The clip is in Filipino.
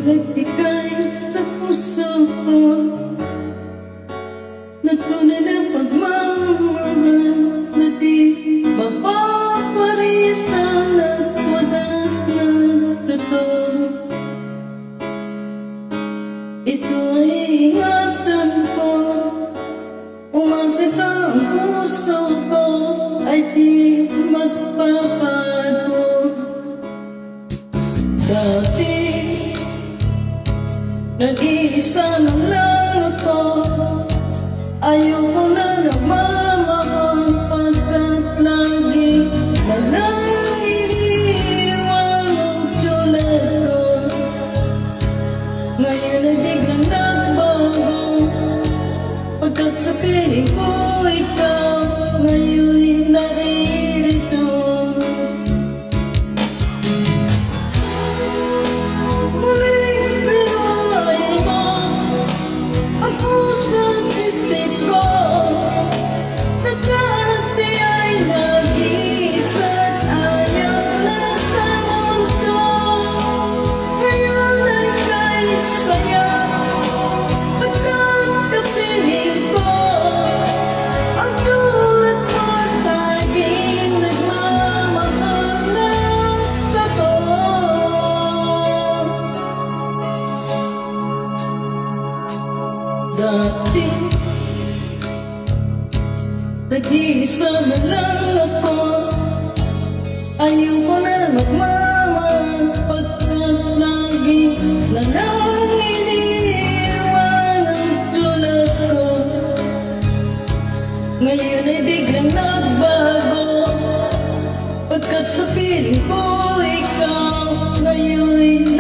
Nagbigay sa puso ko na tunay na pagmamahal na di mapaparisan at wagas na totoo. Ito ay ingatan ko, umasa ka ang puso ko ay di magpapago. Dati nag-iisa lang ako, ayoko na namamahal pagkat lagi na lang iniiwan ang tulad ko. Ngayon ay biglang nagbago, pagkat sa piling ko ikaw ngayon'y naririto. Dati nag-iisa na lang ako, ayoko na magmamahal pagkat lagi na lang iniiwan ang tulad ko. Ngayon ay biglang nagbago, pagkat sa piling ko ikaw ngayon'y